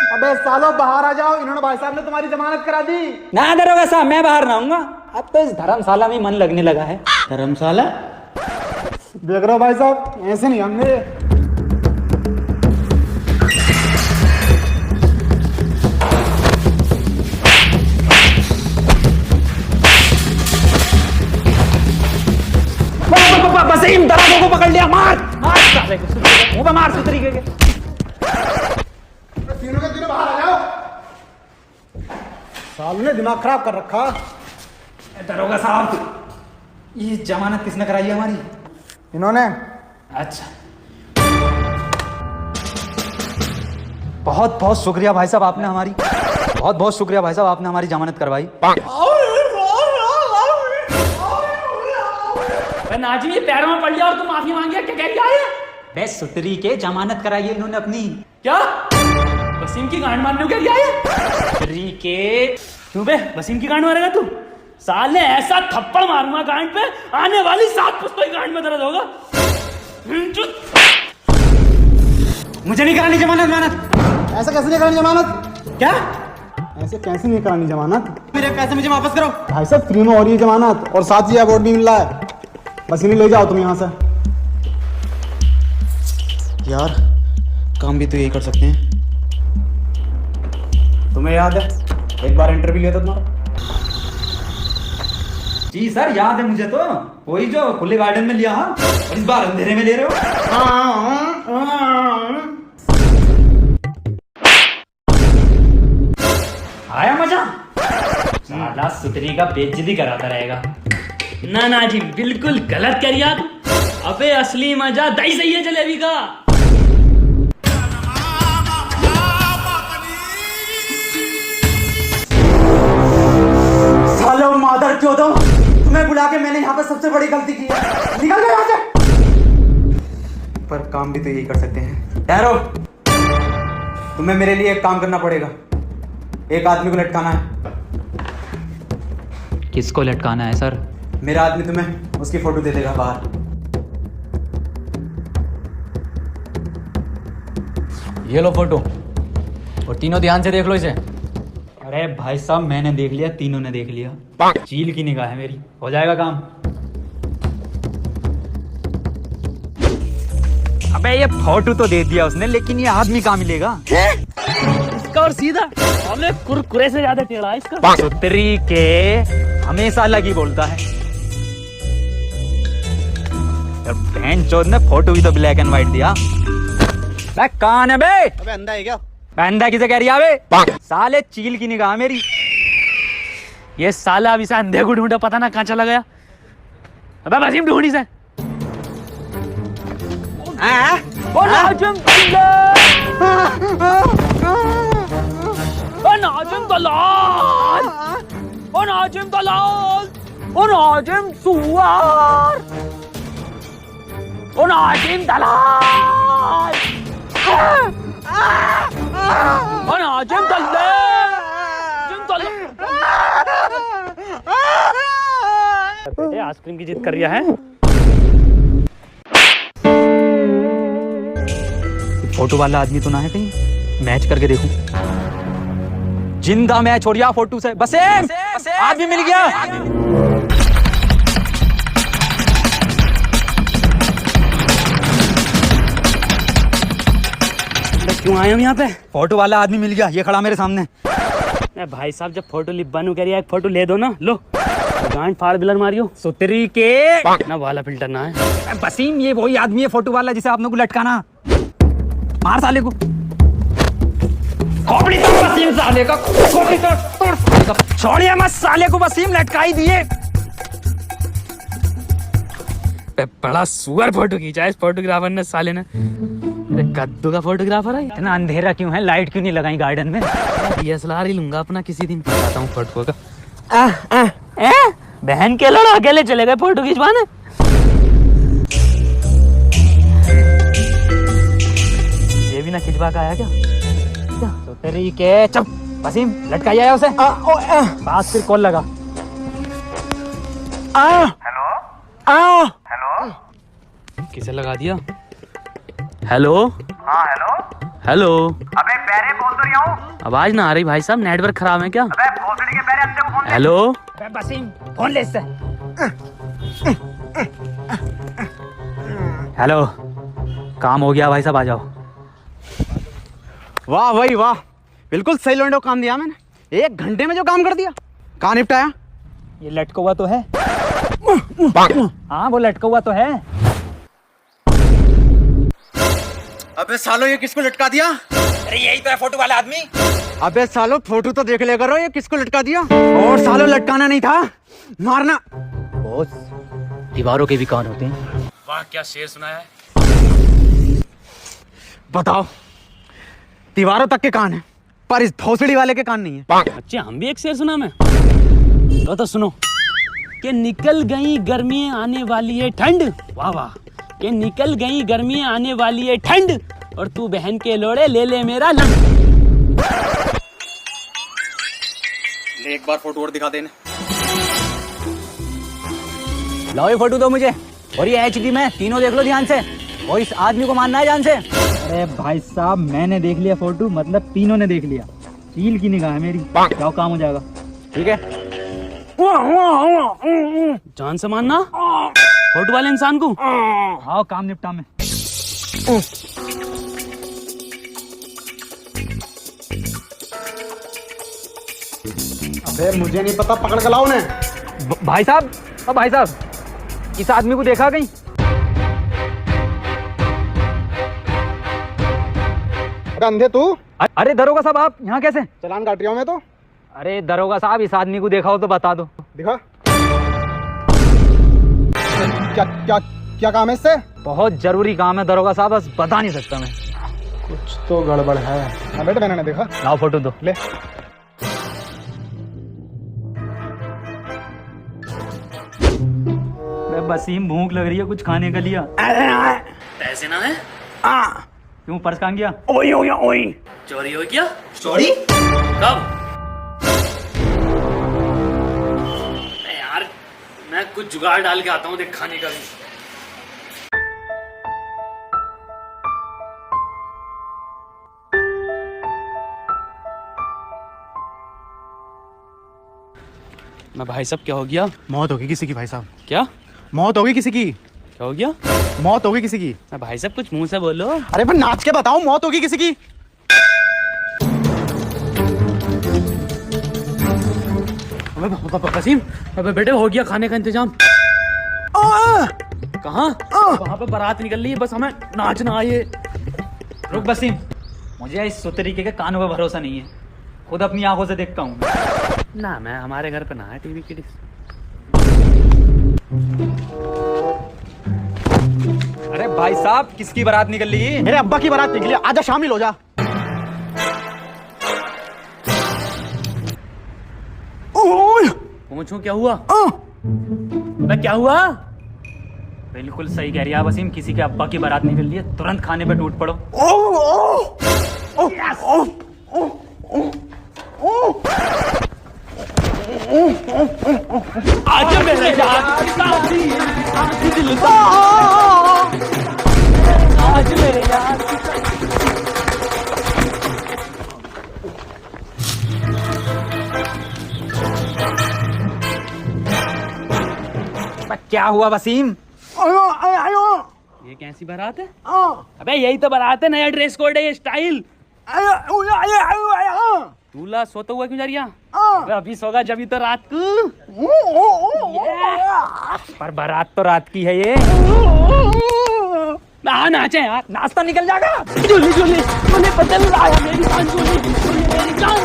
अबे सालो बाहर आ जाओ, इन्होंने भाई साहब ने तुम्हारी जमानत करा दी। ना दरोगा साहब, मैं बाहर ना आऊंगा। अब तो इस धर्मशाला में मन लगने लगा है। धर्मशाला देख रहे हो भाई साहब, ऐसे नहीं हमने। वसीम दरोगा को पकड़ लिया, मार मार साले को, मुंह पे मार सुतरी के। तीनों के तीनों बाहर आ जाओ, सालों ने दिमाग खराब कर रखा। दरोगा साहब, ये जमानत किसने कराई है हमारी? इन्होंने। अच्छा, बहुत बहुत शुक्रिया भाई साहब, आपने हमारी बहुत बहुत शुक्रिया भाई साहब, आपने हमारी जमानत करवाई। नाजी ये पैरों में पड़ लिया और तुम माफी मांगी, क्या कह रही है? बस सुतरी के जमानत कराई है इन्होंने अपनी। क्या वसीम की गांड मारने को क्या किया है? सुतरी के क्यों बे, वसीम की गांड मारेगा तू? साले ऐसा थप्पड़ मारूंगा गांड पे, आने वाली 7 पुश्तों की गांड में दर्द होगा। मुझे नहीं करानी जमानत। ऐसा कैसे नहीं करानी जमानत? क्या ऐसे कैसे नहीं करानी जमानत? मेरे पैसे मुझे वापस करो भाई साहब, फ्री में हो रही है जमानत और साथ ही अवार्ड भी मिल रहा है। बस इन्हें ले जाओ तुम यहाँ से। यार काम भी तो यही कर सकते हैं। तुम्हें याद है एक बार इंटरव्यू लिया था तुम्हारा? जी सर याद है मुझे, तो वही जो खुले गार्डन में लिया। हाँ, और इस बार अंधेरे में ले रहे हो। आया मजा? साला सुतरी का बेइज्जती कराता रहेगा। ना जी, बिल्कुल गलत करिए आप। अबे असली मजा दही सही है जलेबी का। सालो मादर चोदो, तुम्हें बुला के मैंने यहाँ पर सबसे बड़ी गलती की है। निकल गए यहाँ से। पर काम भी तो यही कर सकते हैं। ठहरो, तुम्हें मेरे लिए एक काम करना पड़ेगा। एक आदमी को लटकाना है। किसको लटकाना है सर? मेरा आदमी तुम्हें उसकी फोटो दे देगा बाहर। ये लो फोटो, और तीनों ध्यान से देख लो इसे। अरे भाई साहब, मैंने देख लिया, तीनों ने देख लिया। चील की निगाह है मेरी, हो जाएगा काम। अबे ये फोटो तो दे दिया उसने, लेकिन ये आदमी कहाँ मिलेगा? इसका और सीधा साले कुरकुरे से ज्यादा टेढ़ा है इसका। सुतरी के हमेशा अलग ही बोलता है। बहन चोद ने फोटो भी तो ब्लैक एंड व्हाइट दिया। कौन है बे? अबे अंधा है क्या? अंधा किसे कह रही है बे? साले चील की निगाह मेरी। ये साला अभी से अंधे को ढूंढा, पता ना कहाँ चला गया। अबे वसीम ढूंढी से। ओ नाजिम दलाल, ओ नाजिम दलाल, ओ नाजिम सुअर, ओ नाजिम दलाल, ओ नाजिम दलाल, बेटे आइसक्रीम की जिद कर रहा है। फोटो वाला आदमी तो ना है कहीं? मैच करके देखूं। जिंदा मैच हो रहा फोटो से। बस आदमी मिल गया। क्यों आए हम यहाँ पे? फोटो वाला आदमी मिल गया, ये खड़ा मेरे सामने। भाई साहब, जब फोटो लिबानू कह रही है, एक फोटो ले दो ना। लो गांड फाड़ बिलर मारियो। सुतरी के ना वाला फिल्टर ना है। वसीम, ये वही आदमी है फोटो वाला जिसे आपने को लटकाना। मार साले को। खोपड़ी तोड़ वसीम साले का, खोपड़ी तोड़। छोड़िए मत साले को, वसीम लटकाई दिए। बड़ा सुअर फोटो खींचा है इस फोटोग्राफर ने, साले ने। कद्दू का फोटोग्राफर है। इतना अंधेरा क्यों है? लाइट क्यों नहीं लगाई गार्डन में? DSLR ही लूंगा अपना, किसी दिन बताता हूँ फोटो का। बहन के लड़ा अकेले चले गए फोटो खिंचवाने। ये भी ना खिंचवा का आया क्या? तो तेरी के चुप वसीम, लटकाई आया उसे। बात फिर कॉल लगा। हेलो हेलो, किसे लगा दिया? हेलो, हाँ हेलो हेलो। अबे पैरे बोल तो रहा हूँ। आवाज ना आ रही भाई साहब, नेटवर्क खराब है क्या? अबे भोसड़ी के पैरे अंदर फोन ले। हेलो। अबे वसीम फोन ले इससे। हेलो, काम हो गया भाई साहब, आ जाओ। वाह भाई वाह, बिल्कुल सही लोंडो काम दिया मैंने। 1 घंटे में जो काम कर दिया। कहाँ निपटाया? ये लटका हुआ तो है। हाँ वो लटका हुआ तो है। अबे सालो, ये किसको लटका दिया? अरे यही तो है फोटो वाला आदमी। अबे सालो, फोटो तो देख ले करो, ये किसको लटका दिया? और सालो लटकाना नहीं था, मारना। बॉस, दीवारों के भी कान होते हैं। वाह क्या शेर सुना है। बताओ, दीवारों तक के कान है पर इस भोसड़ी वाले के कान नहीं है। अच्छा, हम भी एक शेर सुना मैं। तो सुनो कि निकल गई गर्मियां आने वाली है ठंड। वाह वाह। कि निकल गई गर्मियां आने वाली है ठंड, और तू बहन के लोड़े ले ले मेरा लंग। ले एक बार फोटो और दिखा देना। लाओ ये फोटो दो मुझे, और ये HD में तीनों देख लो ध्यान से, और इस आदमी को मानना है जान से। अरे भाई साहब, मैंने देख लिया फोटो, मतलब तीनों ने देख लिया। कील की निगाह है मेरी। जाओ, काम हो जाएगा। ठीक है, जान से मानना फोटो वाले इंसान को। आओ काम निपटा में। अबे मुझे नहीं पता, पकड़ के लाओ ने। भाई साहब, ओ भाई साहब, इस आदमी को देखा कहीं? अंधे तू? अरे दरोगा साहब, आप यहाँ कैसे? चलान काट रहा हूं मैं तो। अरे दरोगा साहब, इस आदमी को देखा हो तो बता दो। दिखा। क्या क्या क्या काम है इससे? बहुत जरूरी काम है दरोगा साहब, बस बता नहीं सकता मैं। कुछ तो गड़बड़ है। हाँ बेटा, मैंने देखा। लाओ फोटो दो। ले। वसीम, भूख लग रही है, कुछ खाने का लिया? पैसे ना है? क्यों, पर्स कहाँ गया? ओई ओई ओई। चोरी हो क्या? चोरी? कब? यार मैं कुछ जुगाड़ डाल के आता हूँ, देख खाने का भी। मैं भाई साहब, क्या हो गया? मौत होगी किसी की भाई साहब। क्या मौत होगी किसी की। क्या हो गया? मौत होगी किसी की। मैं भाई साहब, कुछ मुंह से बोलो। अरे पर नाच के बताओ, मौत होगी किसी की। वसीम, अबे बेटे, हो गया खाने का इंतजाम। कहाँ? वहाँ पे बारात निकल रही है, बस हमें नाचना है। रुक वसीम, मुझे इस तरीके के कानों पे भरोसा नहीं है, खुद अपनी आंखों से देखता हूँ। ना, मैं हमारे घर पे ना है टीवी की डिश। अरे भाई साहब, किसकी बारात निकल रही है? मेरे अब्बा की बारात निकली, आजा शामिल हो जा। पूछूं क्या हुआ? मैं क्या हुआ? बिल्कुल सही कह रही है वसीम, किसी के अब्बा की बारात निकल रही है, तुरंत खाने पे टूट पड़ो। आज मेरे यार, आज मेरे यार। क्या हुआ वसीम? ये कैसी बारात है? अबे यही तो बारात है, नया ड्रेस कोड है, ये स्टाइल। दूल्हा सोता हुआ क्यों जा रही है? अबे अभी सोगा जब ही तो रात को। पर बारात तो रात की है ये। नाचे यार, नाश्ता निकल जाएगा। झूली झूली मुझे पता नहीं आया, मेरी जान झूली, मेरी जान।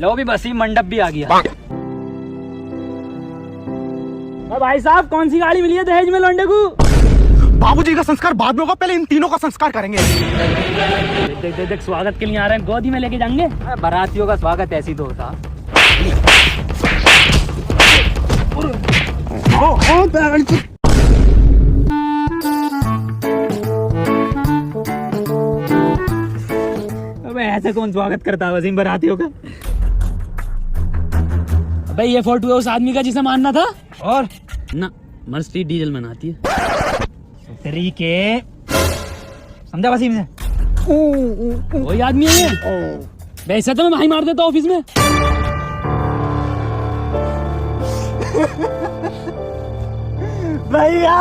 लो भी वसीम, मंडप भी आ गया। भाई साहब, कौन सी गाड़ी मिली है दहेज में लौंडे को? बाबूजी का संस्कार बाद में होगा, पहले इन तीनों का संस्कार करेंगे। देख देख देख, स्वागत के लिए आ रहे हैं, गोदी में लेके जाएंगे। बारातियों का स्वागत ऐसी तो होता। से कौन स्वागत करता है वसीम बारातियों का? अबे ये फोटो है उस आदमी का जिसे मानना था। और ना मर्सिडीज डीजल बनाती है। तेरी के समझा वसीम से? वही आदमी है ये। वैसे तो मैं वहीं मार देता ऑफिस में। भैया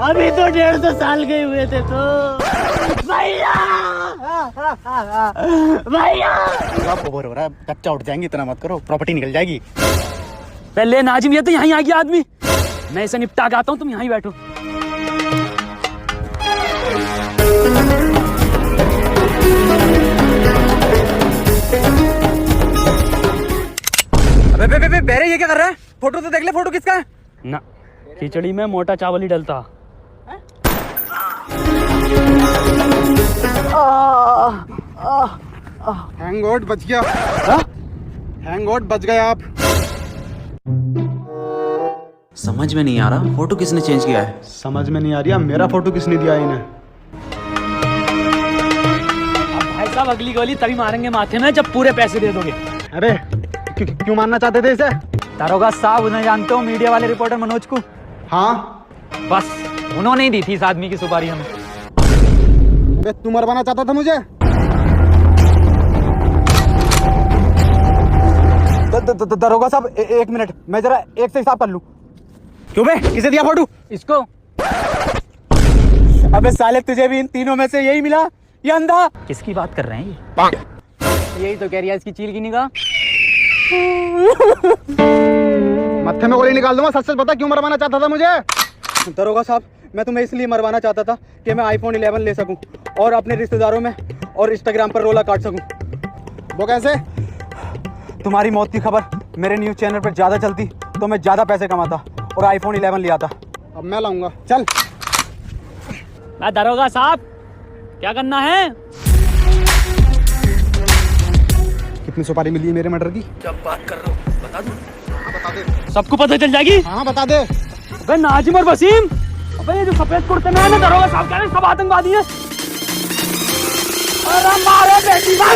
अभी तो 150 साल के हुए थे तो भैया भैया ओवर हो रहा है, कच्चा उठ जाएंगे, इतना मत करो, प्रॉपर्टी निकल जाएगी। पहले नाजिम ये तो यहीं आ गया आदमी। मैं इसे निपटा के आता हूँ, तुम यहीं बैठो। अबे बेरे ये क्या कर रहा है? फोटो तो देख ले, फोटो किसका है? ना खिचड़ी में मोटा चावल ही डलता। हैंग आउट बच गया। हैंग आउट बच गए आप। समझ में नहीं आ रहा फोटो किसने चेंज किया है। समझ में नहीं आ रही मेरा फोटो किसने दिया है इन्हें। अब भाई साहब अगली गोली तभी मारेंगे माथे में जब पूरे पैसे दे दोगे। अबे क्यों मानना चाहते थे इसे? दारोगा साहब, उन्हें जानते हो, मीडिया वाले रिपोर्टर मनोज को? हाँ, बस उन्होंने ही दी थी इस आदमी की सुपारी हमें। अबे तू मरवाना चाहता था मुझे? दरोगा साहब एक मिनट, मैं जरा एक से हिसाब कर लूं। क्यों बे, किसे दिया फोटो? इसको। अबे साले तुझे भी इन तीनों में से यही मिला, ये अंधा? किसकी बात कर रहे हैं ये? यही तो कह रही है इसकी चील की निगाह। मत्थे में गोली निकाल दूंगा। सच सच बता, क्यों मरवाना चाहता था मुझे? दरोगा साहब, मैं तुम्हें इसलिए मरवाना चाहता था कि मैं iPhone 11 ले सकूं और अपने रिश्तेदारों में और इंस्टाग्राम पर रोला काट सकूं। वो कैसे? तुम्हारी मौत की खबर मेरे न्यूज चैनल पर ज्यादा चलती तो मैं ज्यादा पैसे कमाता और iPhone 11 ले आता। अब मैं लाऊंगा, चल। दरोगा साहब क्या करना है? कितनी सुपारी मिली है मेरे मर्डर की? क्या बात कर रहे हो, बता दूं? बता दे, सबको पता चल जाएगी। हाँ बता दे। अबे नाजिम और वसीम, अबे ये जो सफेद कुर्ते में है ना, दरोगा साहब कह रहे हैं सब आतंकवादी हैं। अरे मारे बेटी मार